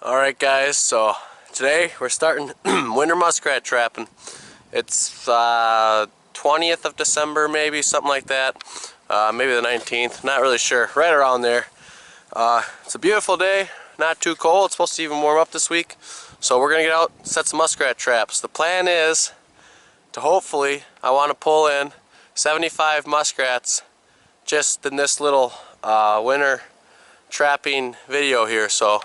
Alright guys, so today we're starting winter muskrat trapping. It's 20th of December maybe, something like that. Maybe the 19th, not really sure, right around there. It's a beautiful day, not too cold. It's supposed to even warm up this week. So we're going to get out and set some muskrat traps. The plan is to hopefully, I want to pull in 75 muskrats just in this little winter trapping video here. So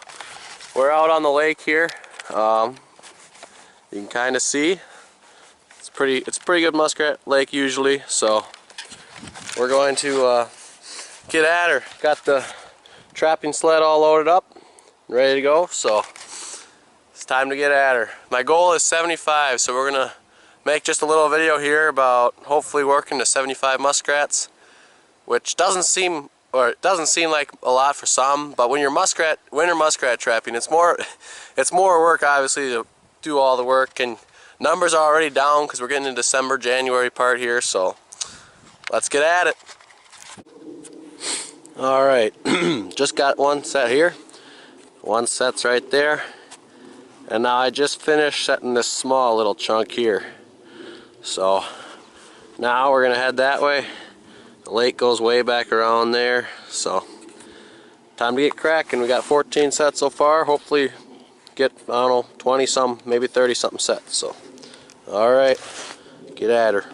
we're out on the lake here. You can kind of see it's a pretty good muskrat lake usually. So we're going to get at her. Got the trapping sled all loaded up, ready to go. So it's time to get at her. My goal is 75, so we're gonna make just a little video here about hopefully working to 75 muskrats, which doesn't seem like a lot for some, but when you're winter muskrat trapping, it's more work obviously to do all the work, and numbers are already down because we're getting into December, January part here. So let's get at it. All right, just got one set here. One set's right there, and now I just finished setting this small little chunk here. So now we're gonna head that way. The lake goes way back around there, so time to get cracking. We got 14 sets so far. Hopefully get, I don't know, 20 some, maybe 30 something sets. So all right, get at her.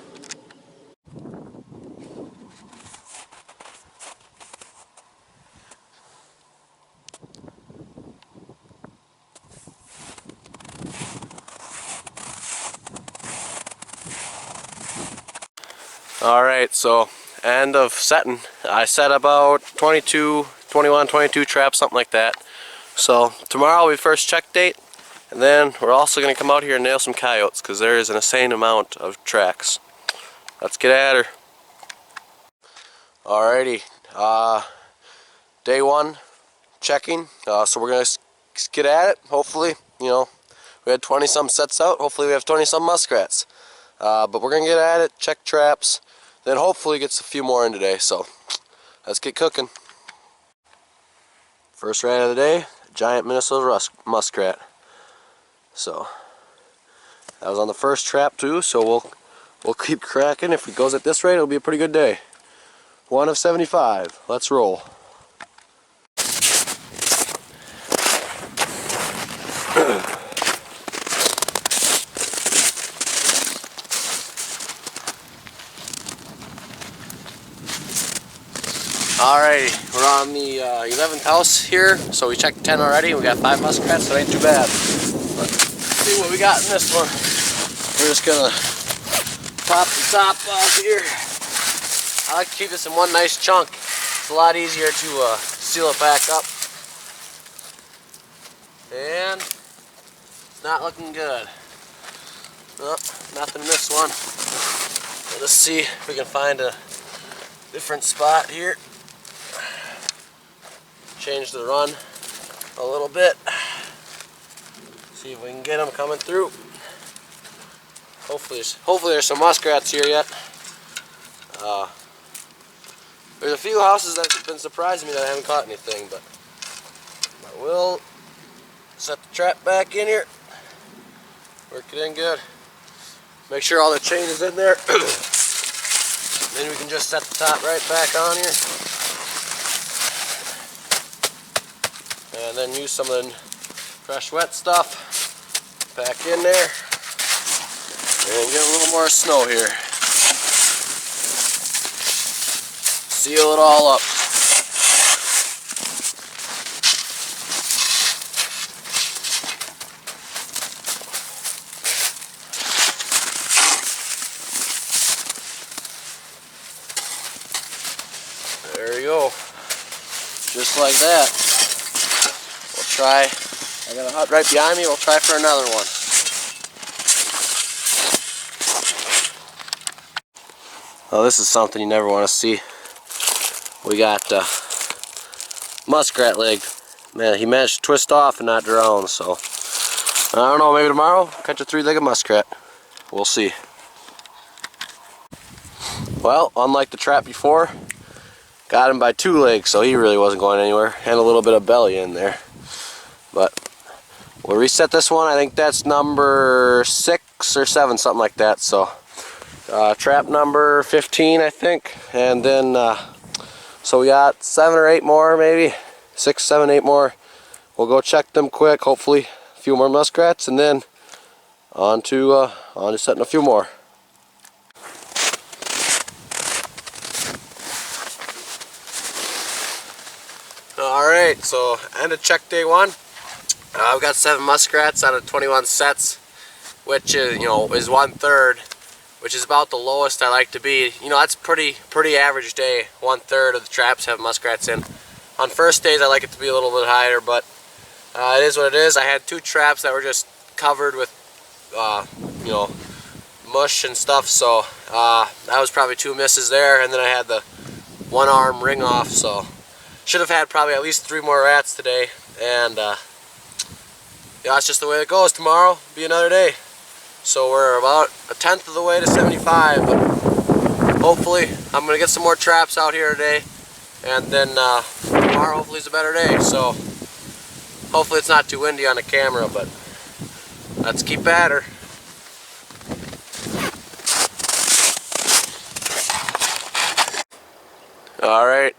Alright, so end of setting. I set about 22, 21, 22 traps, something like that. So tomorrow will be first check date, and then we're also going to come out here and nail some coyotes because there is an insane amount of tracks. Let's get at her. Alrighty, day one checking, so we're going to get at it. Hopefully, you know, we had 20 some sets out. Hopefully we have 20 some muskrats. But we're going to get at it, check traps, then hopefully get a few more in today. So let's get cooking. First rat of the day, giant Minnesota muskrat. So that was on the first trap too, so we'll keep cracking. If it goes at this rate, it'll be a pretty good day. 1 of 75. Let's roll. Alright, we're on the 11th house here, so we checked 10 already. We got 5 muskrats, so it ain't too bad. Let's see what we got in this one. We're just gonna pop the top off here. I like to keep this in one nice chunk. It's a lot easier to seal it back up. And it's not looking good. Nope, nothing in this one. Let's see if we can find a different spot here. Change the run a little bit. See if we can get them coming through. Hopefully there's some muskrats here yet. There's a few houses that have been surprising me that I haven't caught anything, but I will set the trap back in here. Work it in good. Make sure all the chain is in there. Then we can just set the top right back on here. And then use some of the fresh wet stuff back in there. And get a little more snow here. Seal it all up. There you go. Just like that. We'll try. I got a hut right behind me. We'll try for another one. Oh, this is something you never want to see. We got muskrat leg. Man, he managed to twist off and not drown. So I don't know. Maybe tomorrow catch a 3-legged muskrat. We'll see. Well, unlike the trap before, got him by 2 legs, so he really wasn't going anywhere, and a little bit of belly in there. But we'll reset this one. I think that's number 6 or 7, something like that. So trap number 15, I think. And then so we got 7 or 8 more, maybe 6, 7, 8 more. We'll go check them quick. Hopefully a few more muskrats, and then on to setting a few more. Alright, so end of check day 1. I've got 7 muskrats out of 21 sets, which is, is 1/3, which is about the lowest I like to be. That's pretty average day. 1/3 of the traps have muskrats in. On first days I like it to be a little bit higher, but it is what it is. I had 2 traps that were just covered with mush and stuff, so that was probably 2 misses there, and then I had the 1 arm ring off, so should have had probably at least 3 more rats today, and yeah, that's just the way it goes. Tomorrow will be another day. So we're about 1/10 of the way to 75, but hopefully I'm going to get some more traps out here today, and then tomorrow hopefully is a better day. So hopefully it's not too windy on the camera, but let's keep at her. Alright,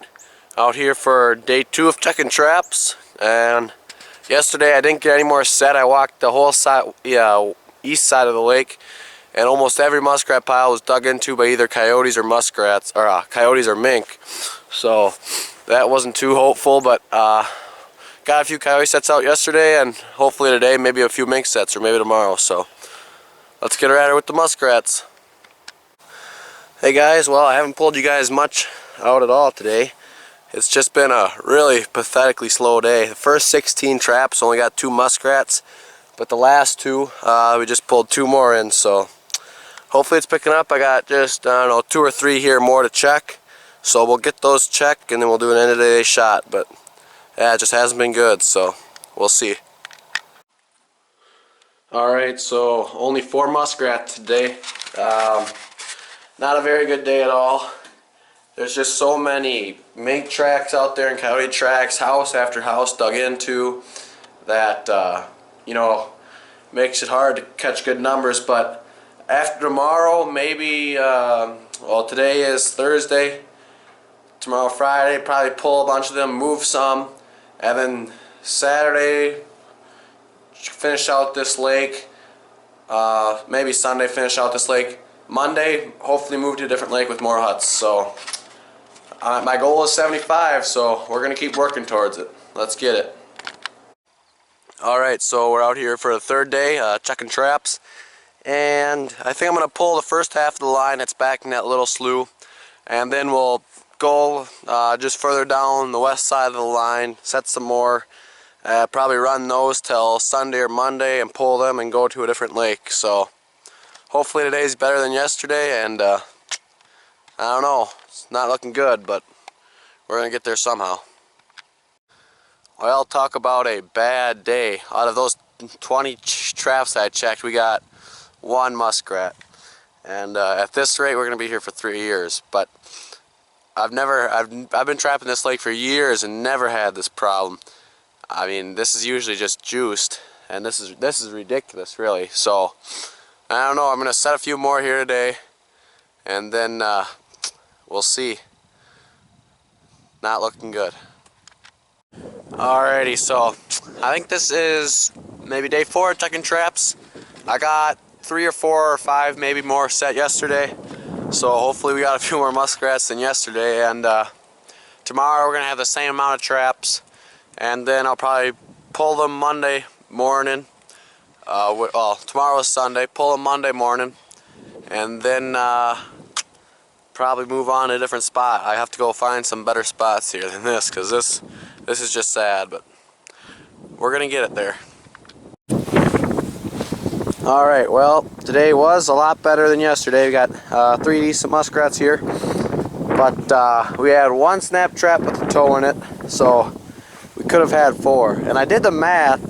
out here for day 2 of checking traps, and yesterday I didn't get any more set. I walked the whole side, east side of the lake, and almost every muskrat pile was dug into by either coyotes or muskrats, or coyotes or mink. So that wasn't too hopeful, but got a few coyote sets out yesterday, and hopefully today maybe a few mink sets, or maybe tomorrow. So let's get at her with the muskrats. Hey guys, well, I haven't pulled you guys much out at all today. It's just been a really pathetically slow day. The first 16 traps only got 2 muskrats, but the last 2 we just pulled 2 more in, so hopefully it's picking up. I got just, I don't know, 2 or 3 here more to check, so we'll get those checked and then we'll do an end of the day shot. But yeah, it just hasn't been good, so we'll see. Alright, so only 4 muskrats today. Not a very good day at all. There's just so many mink tracks out there and coyote tracks, house after house dug into, that makes it hard to catch good numbers. But after tomorrow, maybe, well, today is Thursday, tomorrow Friday, probably pull a bunch of them, move some, and then Saturday finish out this lake, maybe Sunday finish out this lake. Monday, hopefully move to a different lake with more huts. So my goal is 75, so we're going to keep working towards it. Let's get it. Alright, so we're out here for the 3rd day, checking traps. And I think I'm going to pull the first half of the line that's back in that little slough. And then we'll go just further down the west side of the line, set some more. Probably run those till Sunday or Monday and pull them and go to a different lake. So hopefully today's better than yesterday, and I don't know, it's not looking good, but we're going to get there somehow. Well, talk about a bad day. Out of those 20 traps I checked, we got 1 muskrat. And at this rate, we're going to be here for 3 years. But I've been trapping this lake for years and never had this problem. I mean, this is usually just juiced, and this is ridiculous, really. So I don't know, I'm going to set a few more here today, and then we'll see. Not looking good. Alrighty, so I think this is maybe day 4 checking traps. I got 3 or 4 or 5 maybe more set yesterday, so hopefully we got a few more muskrats than yesterday. And tomorrow we're going to have the same amount of traps, and then I'll probably pull them Monday morning. Well, tomorrow is Sunday, pull them Monday morning, and then probably move on to a different spot. I have to go find some better spots here than this, because this is just sad, but we're gonna get it there. Alright, well, today was a lot better than yesterday. We got 3 decent muskrats here, but we had 1 snap trap with a toe in it, so we could have had 4. And I did the math,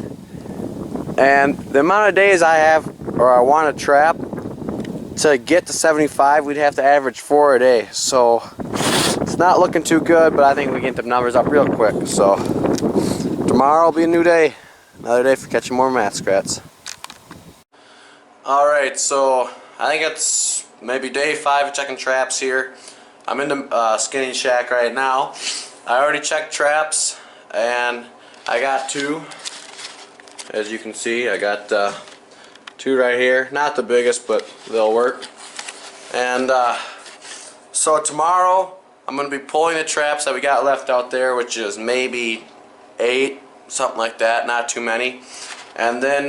and the amount of days I have, or I want to trap, to get to 75, we'd have to average 4 a day. So it's not looking too good, but I think we can get the numbers up real quick. So tomorrow will be a new day. Another day for catching more muskrats. Alright, so I think it's maybe day 5 of checking traps here. I'm in the skinning shack right now. I already checked traps and I got 2. As you can see, I got 2 right here. Not the biggest, but they'll work. And so tomorrow I'm going to be pulling the traps that we got left out there, which is maybe 8, something like that, not too many. And then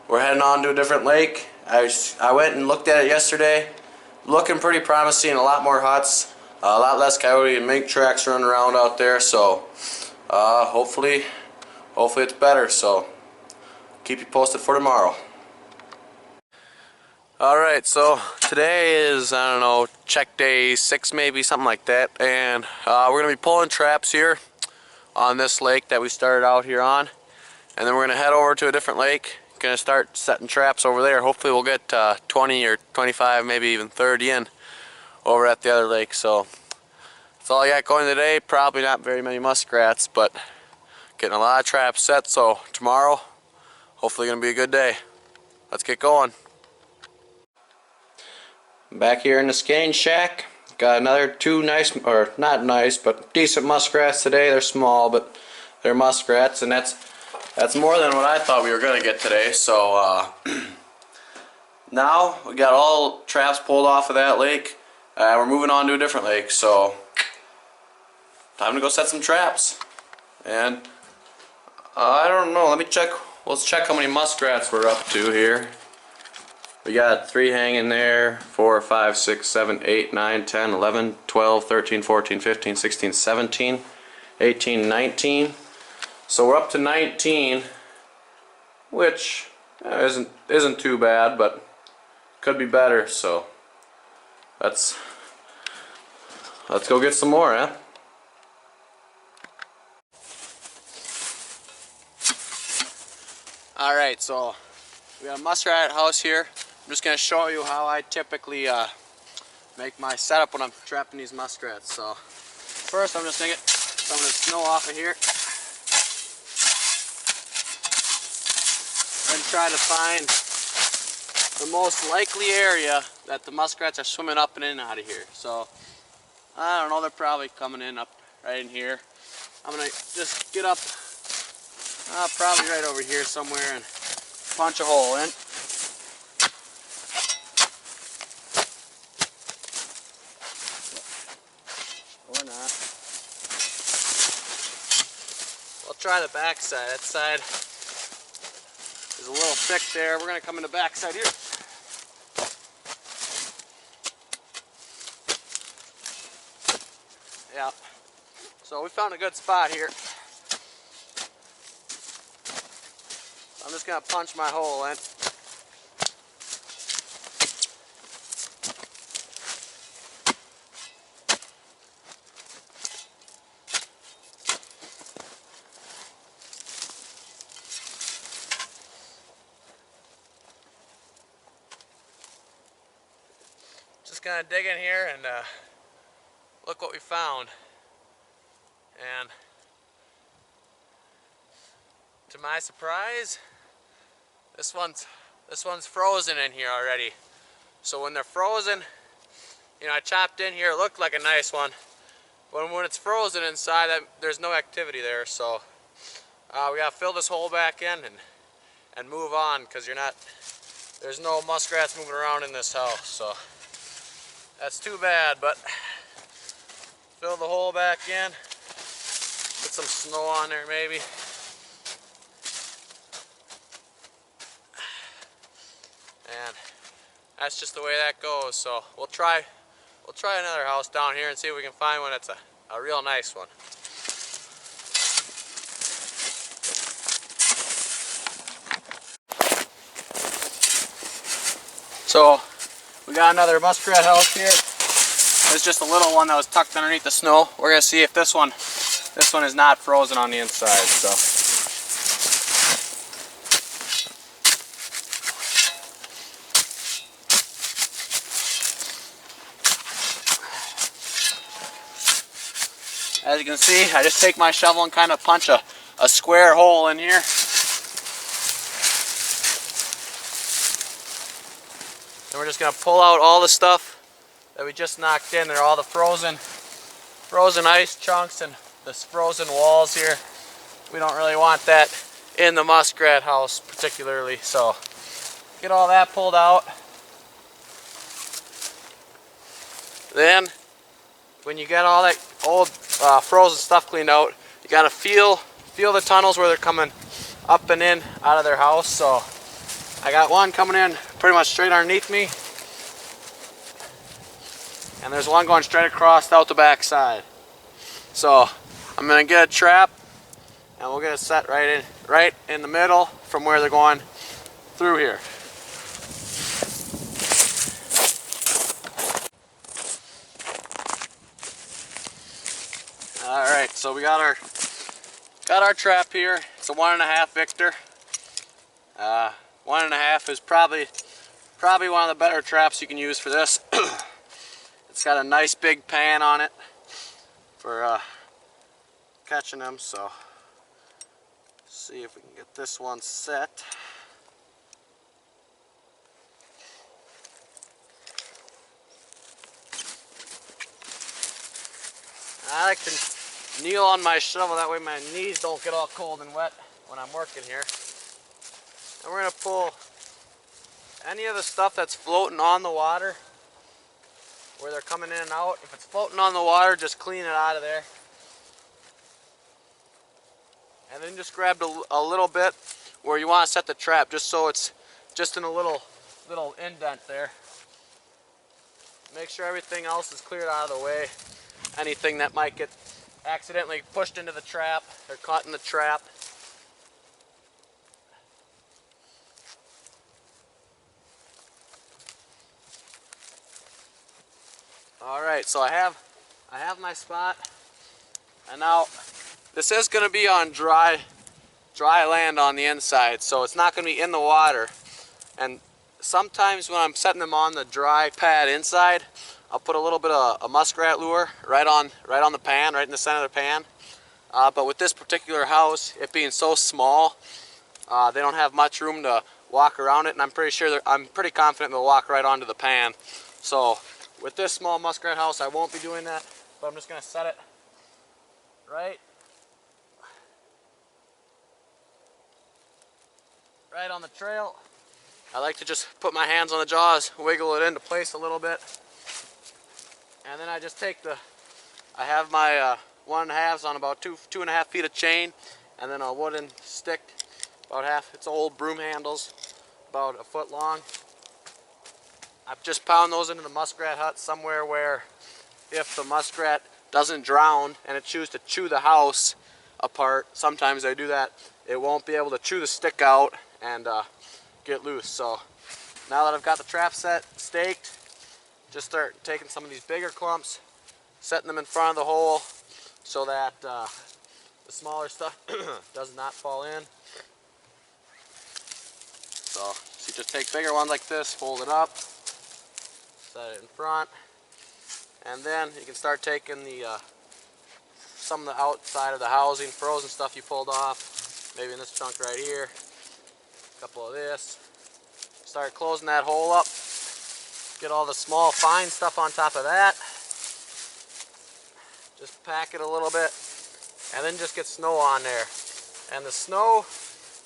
we're heading on to a different lake. I went and looked at it yesterday. Looking pretty promising, a lot more huts, a lot less coyote and mink tracks running around out there, so hopefully it's better, so keep you posted for tomorrow. Alright, so today is, I don't know, check day 6 maybe, something like that, and we're going to be pulling traps here on this lake that we started out here on, and then we're going to head over to a different lake. Going to start setting traps over there. Hopefully we'll get 20 or 25, maybe even 30 in over at the other lake. So that's all I got going today. Probably not very many muskrats, but getting a lot of traps set. So tomorrow, hopefully going to be a good day. Let's get going. Back here in the skinning shack, got another 2 nice, or not nice, but decent muskrats today. They're small, but they're muskrats, and that's more than what I thought we were going to get today. So now we got all traps pulled off of that lake. We're moving on to a different lake. So time to go set some traps. And I don't know. Let me check. Let's check how many muskrats we're up to here. We got 3 hanging there. 4, 5, 6, 7, 8, 9, 10, 11, 12, 13, 14, 15, 16, 17, 18, 19. So we're up to 19, which isn't too bad, but could be better. So let's go get some more, huh? All right, so we got a muskrat house here. I'm just gonna show you how I typically make my setup when I'm trapping these muskrats. So first, I'm just gonna get some of the snow off of here. And try to find the most likely area that the muskrats are swimming up and in out of here. So I don't know, they're probably coming in up right in here. I'm gonna just get up probably right over here somewhere and punch a hole in. Or not. I'll try the back side. That side is a little thick there. We're going to come in the back side here. Yeah. So we found a good spot here. I'm just going to punch my hole in. Just gonna dig in here and look what we found. And to my surprise, this one's frozen in here already. So when they're frozen, you know, I chopped in here. It looked like a nice one, but when it's frozen inside, there's no activity there. So we gotta fill this hole back in and move on, because there's no muskrats moving around in this house. So that's too bad, but fill the hole back in, put some snow on there maybe. And that's just the way that goes. So we'll try another house down here and see if we can find one that's a real nice one. So we got another muskrat house here. It's just a little one that was tucked underneath the snow. We're gonna see if this one is not frozen on the inside. So as you can see, I just take my shovel and kind of punch a square hole in here. we're just gonna pull out all the stuff that we just knocked in. They're all the frozen ice chunks and the frozen walls here. We don't really want that in the muskrat house particularly, so get all that pulled out. Then when you get all that old frozen stuff cleaned out, you gotta feel the tunnels where they're coming up and in out of their house. So I got one coming in pretty much straight underneath me, and there's one going straight across out the back side. So I'm gonna get a trap and we'll get it set right in the middle from where they're going through here. Alright, so we got our trap here. It's a 1.5 Victor. 1.5 is probably one of the better traps you can use for this. It's got a nice big pan on it for catching them, so see if we can get this one set. I like to kneel on my shovel, that way my knees don't get all cold and wet when I'm working here. And we're going to pull any of the stuff that's floating on the water where they're coming in and out. If it's floating on the water, just clean it out of there. And then just grab a little bit where you want to set the trap, just so it's just in a little indent there. Make sure everything else is cleared out of the way. Anything that might get accidentally pushed into the trap or caught in the trap. Alright, so I have my spot, and now this is going to be on dry land on the inside, so it's not going to be in the water. And sometimes when I'm setting them on the dry pad inside, I'll put a little bit of a muskrat lure right on the pan, right in the center of the pan. But with this particular house, it being so small, they don't have much room to walk around it, and I'm pretty confident they'll walk right onto the pan. So with this small muskrat house, I won't be doing that, but I'm just going to set it right on the trail. I like to just put my hands on the jaws, wiggle it into place a little bit, and then I just take I have my 1.5s on about 2.5 feet of chain, and then a wooden stick, about half. It's old broom handles, about 1 foot long. I just pound those into the muskrat hut somewhere where, if the muskrat doesn't drown and it chooses to chew the house apart, sometimes I do that, it won't be able to chew the stick out and get loose. So now that I've got the trap staked, just start taking some of these bigger clumps, setting them in front of the hole so that the smaller stuff does not fall in. So you just take bigger ones like this, fold it up, set it in front, and then you can start taking some of the outside of the housing, frozen stuff you pulled off, maybe in this chunk right here, a couple of this. Start closing that hole up, get all the small fine stuff on top of that, just pack it a little bit, and then just get snow on there. And the snow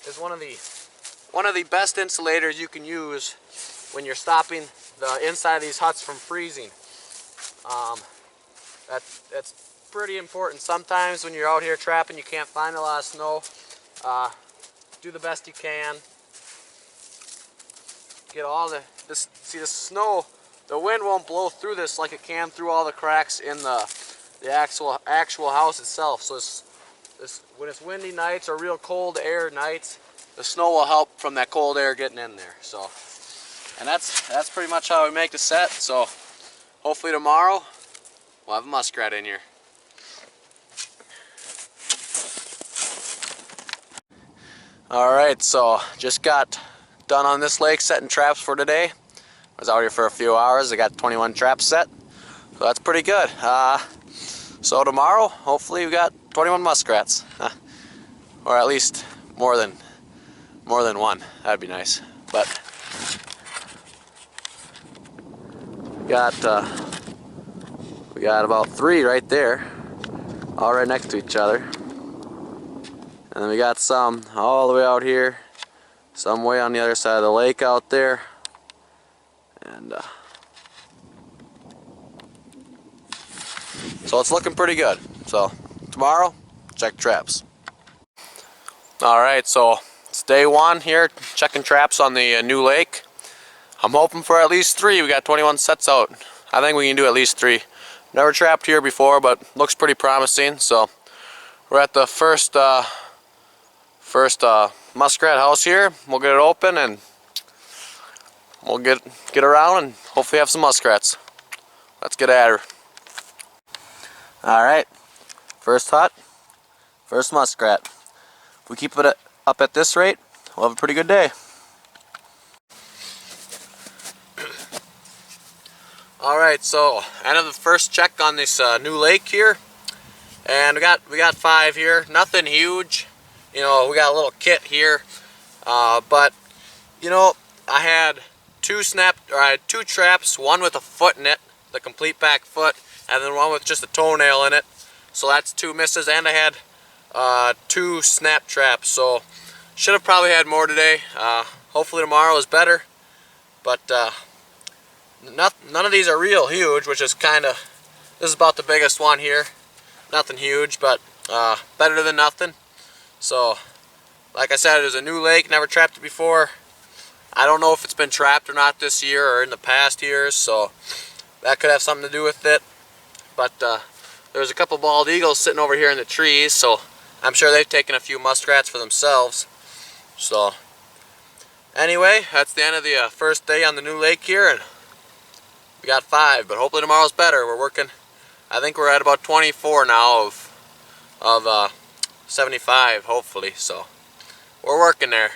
is one of the best insulators you can use when you're stopping the inside of these huts from freezing. That's pretty important. Sometimes when you're out here trapping, you can't find a lot of snow. Do the best you can. Get all see the snow, the wind won't blow through this like it can through all the cracks in the actual house itself. So when it's windy nights or real cold air nights, the snow will help from that cold air getting in there. So, and that's pretty much how we make the set. So hopefully tomorrow we'll have a muskrat in here. Alright, so just got done on this lake setting traps for today. I was out here for a few hours. I got 21 traps set, so that's pretty good. So tomorrow, hopefully we got 21 muskrats, or at least more than one. That'd be nice. But we got about 3 right there, all right next to each other. And then we got some all the way out here, some way on the other side of the lake out there. And so it's looking pretty good. So tomorrow, check traps. Alright, so it's day 1 here, checking traps on the new lake. I'm hoping for at least 3. We got 21 sets out. I think we can do at least 3. Never trapped here before, but looks pretty promising. So we're at the first muskrat house here. We'll get it open and we'll get around and hopefully have some muskrats. Let's get at her. Alright, first hut, first muskrat. If we keep it up at this rate, we'll have a pretty good day. Alright, so end of the first check on this new lake here, and we got 5 here. Nothing huge, you know. We got a little kit here, but you know, I had 2 traps, one with a foot in it, the complete pack foot, and then one with just a toenail in it. So that's 2 misses, and I had 2 snap traps. So should have probably had more today. Hopefully tomorrow is better, but none of these are real huge, which is this is about the biggest one here. Nothing huge, but better than nothing. So like I said, it was a new lake, never trapped it before. I don't know if it's been trapped or not this year or in the past years, so that could have something to do with it. But there's a couple bald eagles sitting over here in the trees, so I'm sure they've taken a few muskrats for themselves. So anyway, that's the end of the first day on the new lake here, and we got 5, but hopefully tomorrow's better. We're working, I think we're at about 24 now of 75, hopefully, so we're working there.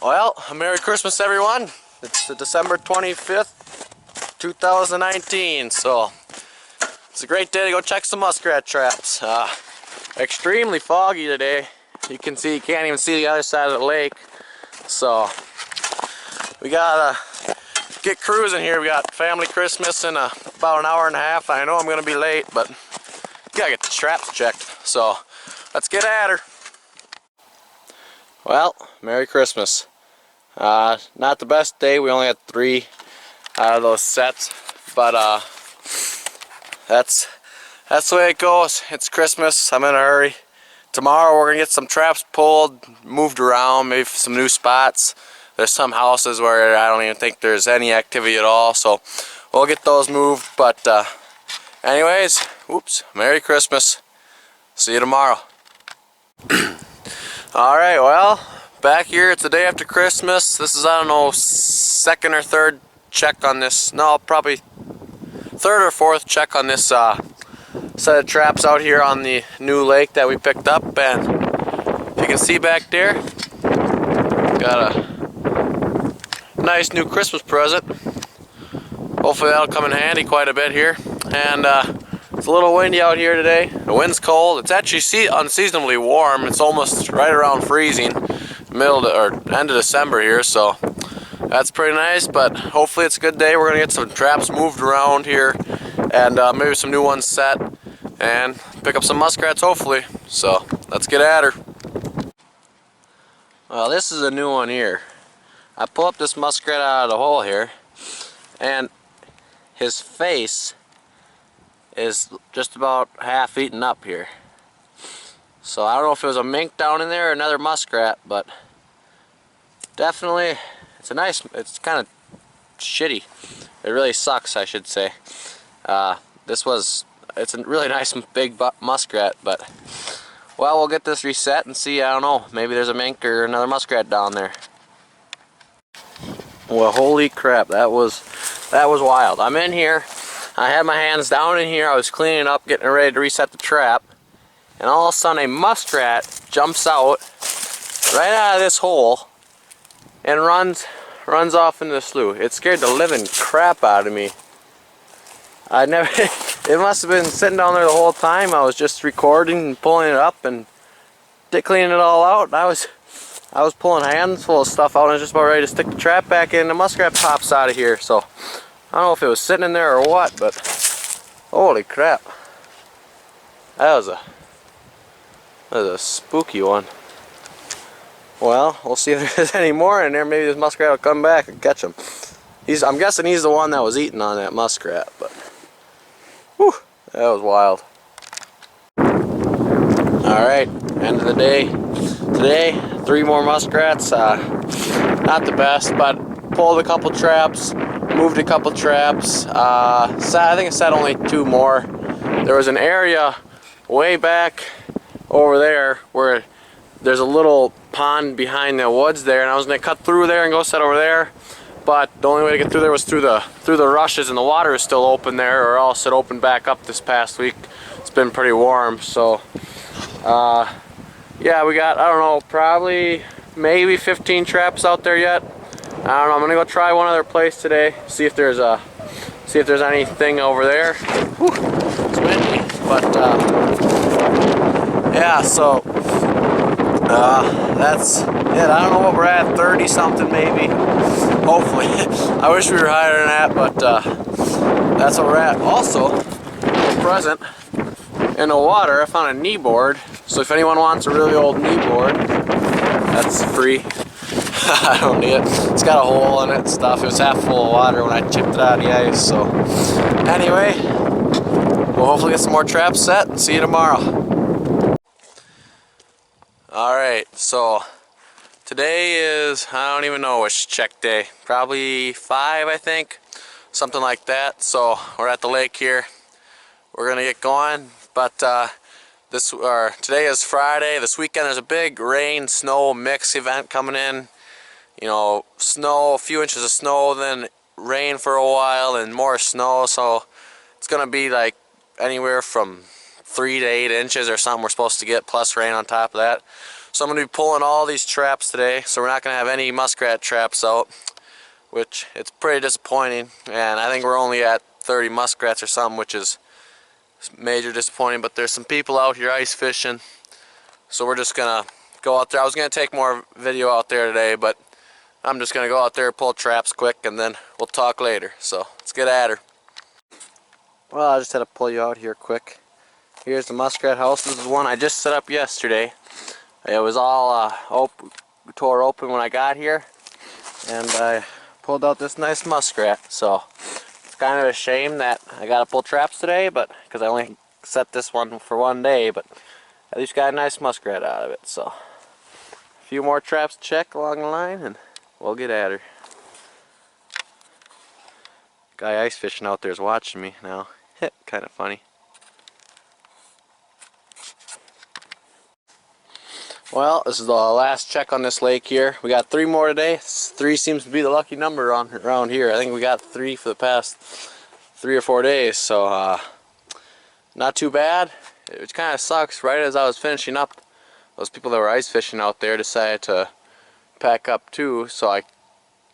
Well, Merry Christmas everyone. It's the December 25th, 2019, so it's a great day to go check some muskrat traps. Extremely foggy today. You can't even see the other side of the lake. So we gotta get cruising here. We got family Christmas in about an hour and a half. I know I'm gonna be late, but gotta get the traps checked. So let's get at her. Well, Merry Christmas. Not the best day. We only had 3 out of those sets, but that's the way it goes. It's Christmas. I'm in a hurry. Tomorrow we're gonna get some traps pulled, moved around, maybe some new spots. There's some houses where I don't even think there's any activity at all, so we'll get those moved. But anyways, Merry Christmas. See you tomorrow. Alright, well, back here, it's the day after Christmas. This is, I don't know, 2nd or 3rd check on this. No, probably 3rd or 4th check on this set of traps out here on the new lake that we picked up. And if you can see back there, got a nice new Christmas present. Hopefully that'll come in handy quite a bit here. And it's a little windy out here today. The wind's cold. It's actually unseasonably warm. It's almost right around freezing, end of December here, so that's pretty nice. But hopefully it's a good day. We're gonna get some traps moved around here, and maybe some new ones set, and pick up some muskrats hopefully. So let's get at her. Well, this is a new one here. I pull up this muskrat out of the hole here, and his face is just about half eaten up here. So I don't know if it was a mink down in there or another muskrat, but definitely it's kind of shitty. It really sucks, I should say. It's a really nice big muskrat, but well, we'll get this reset and see. I don't know, maybe there's a mink or another muskrat down there. Well, holy crap, that was wild. I'm in here. I had my hands down in here. I was cleaning up, getting ready to reset the trap, and all of a sudden a muskrat jumps out right out of this hole and runs off into the slough. It scared the living crap out of me. It must have been sitting down there the whole time. I was just recording and pulling it up and cleaning it all out. I was I was pulling hands full of stuff out and I was just about ready to stick the trap back in. The muskrat pops out of here, so I don't know if it was sitting in there or what, but holy crap. That was a spooky one. Well, we'll see if there's any more in there. Maybe this muskrat will come back and catch him. I'm guessing he's the one that was eating on that muskrat, but whew, that was wild. Alright, end of the day. Today, 3 more muskrats. Not the best, but pulled a couple traps, moved a couple traps. I think I said only 2 more. There was an area way back over there where there's a little pond behind the woods there, and I was going to cut through there and go set over there. But the only way to get through there was through the rushes, and the water is still open there, or else it opened back up this past week. It's been pretty warm, so yeah, we got, I don't know, probably maybe 15 traps out there yet. I don't know. I'm gonna go try one other place today, see if there's anything over there. Whew, it's windy, but yeah. So that's it. I don't know what we're at, 30 something maybe. Hopefully. I wish we were higher than that, but that's what we're at. Also, present in the water, I found a knee board. So if anyone wants a really old knee board, that's free. I don't need it. It's got a hole in it and stuff. It was half full of water when I chipped it out of the ice. So anyway, we'll hopefully get some more traps set and see you tomorrow. Alright, so today is, I don't even know which check day. Probably 5, I think. Something like that. So we're at the lake here. We're gonna get going, but today is Friday. This weekend there's a big rain-snow mix event coming in. You know, snow, a few inches of snow, then rain for a while, and more snow. So it's gonna be like anywhere from 3 to 8 inches or something we're supposed to get, plus rain on top of that. So I'm gonna be pulling all these traps today. So we're not gonna have any muskrat traps out, which it's pretty disappointing. And I think we're only at 30 muskrats or something, which is major disappointing. But there's some people out here ice fishing, so we're just gonna go out there. I was gonna take more video out there today, but I'm just gonna go out there, pull traps quick, and then we'll talk later. So let's get at her. Well, I just had to pull you out here quick. Here's the muskrat house. This is one I just set up yesterday. It was all tore open when I got here, and I pulled out this nice muskrat. So it's kind of a shame that I gotta pull traps today, but because I only set this one for 1 day, but at least got a nice muskrat out of it. So a few more traps to check along the line, and we'll get at her. Guy ice fishing out there is watching me now. Kind of funny. Well, this is the last check on this lake here. We got 3 more today. 3 seems to be the lucky number around here. I think we got 3 for the past 3 or 4 days, so not too bad. It kind of sucks. Right as I was finishing up, those people that were ice fishing out there decided to pack up too, so I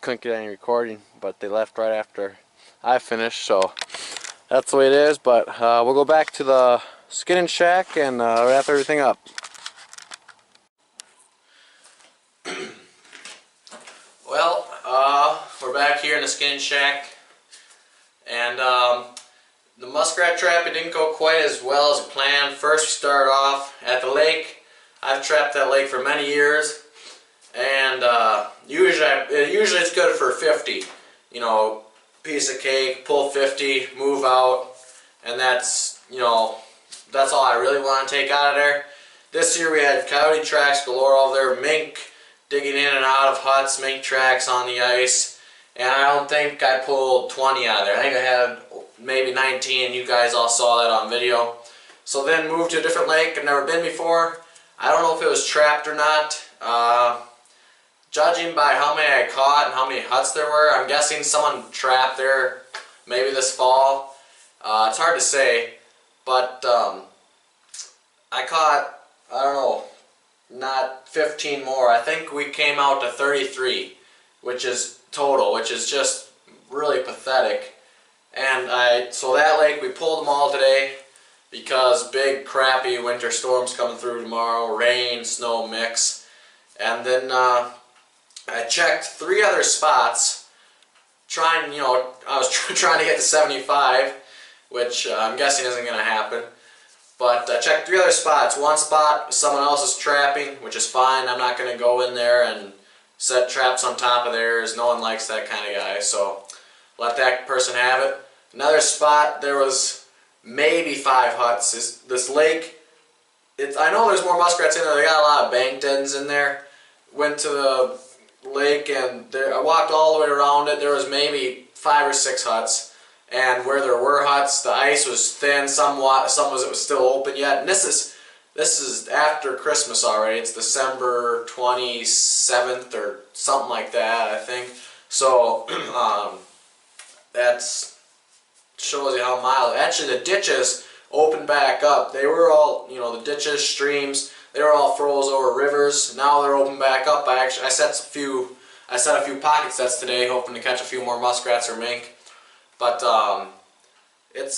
couldn't get any recording, but they left right after I finished, so that's the way it is. But we'll go back to the skinning shack and wrap everything up. Well, we're back here in the skinning shack, and the muskrat trap, it didn't go quite as well as planned. First we started off at the lake. I've trapped that lake for many years, and usually it's good for 50. You know, piece of cake, pull 50, move out, and that's, you know, that's all I really want to take out of there. This year we had coyote tracks galore over there, mink digging in and out of huts, mink tracks on the ice, and I don't think I pulled 20 out of there. I think I had maybe 19, you guys all saw that on video. So then moved to a different lake I've never been before. I don't know if it was trapped or not. Judging by how many I caught and how many huts there were, I'm guessing someone trapped there maybe this fall. It's hard to say, but I caught, I don't know, not 15 more. I think we came out to 33, which is total, which is just really pathetic. And so that lake, we pulled them all today because big crappy winter storms coming through tomorrow, rain, snow mix. And then I checked 3 other spots, trying, I was trying to get to 75, which I'm guessing isn't going to happen. But I checked 3 other spots. One spot, someone else is trapping, which is fine. I'm not going to go in there and set traps on top of theirs. No one likes that kind of guy, so let that person have it. Another spot, there was maybe 5 huts. This lake, I know there's more muskrats in there. They got a lot of bank dens in there. Went to the lake and I walked all the way around it. There was maybe 5 or 6 huts. And where there were huts, the ice was thin somewhat. Some was still open yet. And this is after Christmas already. It's December 27th or something like that, I think. So that shows you how mild. Actually, the ditches opened back up. They were all, the ditches, streams, they were all froze over rivers. Now they're open back up. I set a few pocket sets today, hoping to catch a few more muskrats or mink. But it's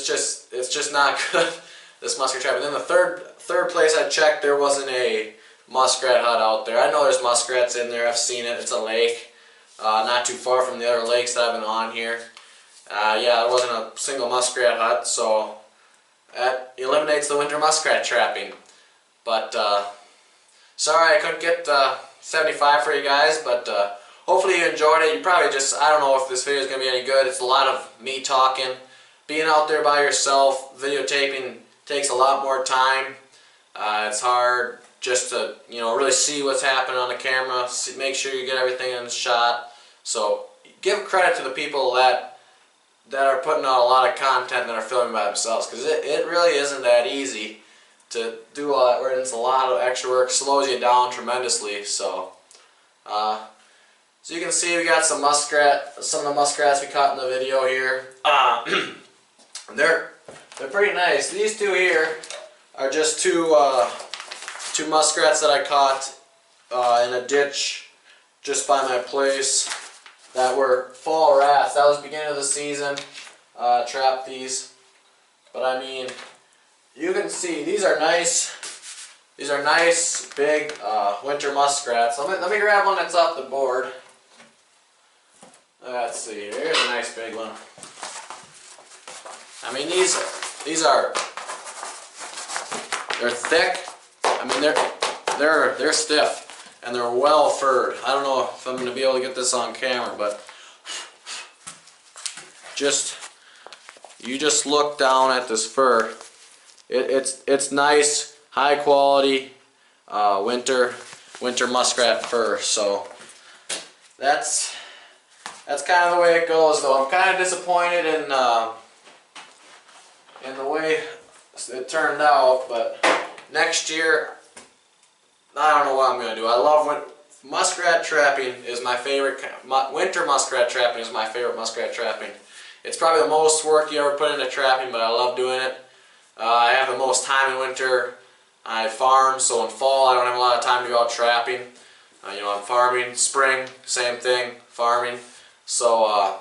just not good, this muskrat trap. And then the third place I checked, there wasn't a muskrat hut out there. I know there's muskrats in there. I've seen it. It's a lake, not too far from the other lakes that I've been on here. Yeah, there wasn't a single muskrat hut, so that eliminates the winter muskrat trapping. But sorry I couldn't get 75 for you guys, but hopefully you enjoyed it. You probably I don't know if this video is going to be any good. It's a lot of me talking. Being out there by yourself, videotaping takes a lot more time. It's hard just to, really see what's happening on the camera. Make sure you get everything in the shot. So give credit to the people that are putting out a lot of content that are filming by themselves, because it really isn't that easy to do all that, where it's a lot of extra work, slows you down tremendously. So so you can see we got some of the muskrats we caught in the video here. They're pretty nice. These 2 here are just two muskrats that I caught in a ditch just by my place that were fall rats. That was the beginning of the season. Trapped these, but I mean, you can see these are nice. These are nice big winter muskrats. Let me grab one that's off the board. Let's see, here's a nice big one. I mean, they're thick. I mean, they're stiff and they're well furred. I don't know if I'm going to be able to get this on camera, but you just look down at this fur. It's nice, high quality winter muskrat fur. So that's kind of the way it goes, though. I'm kind of disappointed in the way it turned out, but next year, I don't know what I'm going to do. I love muskrat trapping is my favorite. Winter muskrat trapping is my favorite muskrat trapping. It's probably the most work you ever put into trapping, but I love doing it. I have the most time in winter. I farm, so in fall I don't have a lot of time to go out trapping. I'm farming. Spring, same thing, farming. So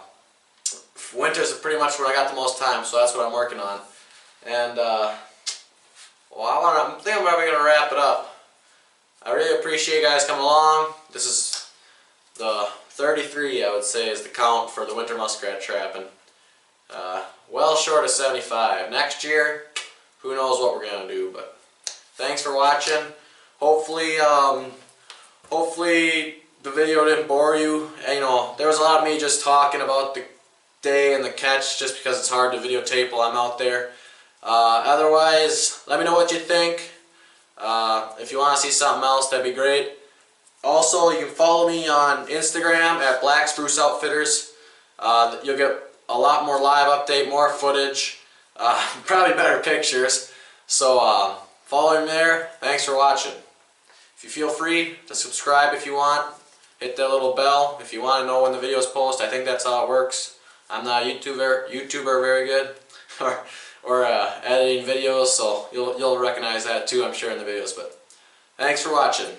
winter's pretty much where I got the most time, so that's what I'm working on. And well, I think I'm probably going to wrap it up. I really appreciate you guys coming along. This is the 33, I would say, is the count for the winter muskrat trapping. Well short of 75. Next year, who knows what we're going to do, but thanks for watching. Hopefully the video didn't bore you. There was a lot of me just talking about the day and the catch just because it's hard to videotape while I'm out there. Otherwise, let me know what you think. If you want to see something else, that'd be great. Also, you can follow me on Instagram at Black Spruce Outfitters. You'll get a lot more live update, more footage, probably better pictures. So follow me there. Thanks for watching. If you feel free to subscribe if you want, hit that little bell if you want to know when the videos post. I think that's how it works. I'm not a YouTuber very good, or editing videos, so you'll recognize that too, I'm sure, in the videos. But thanks for watching.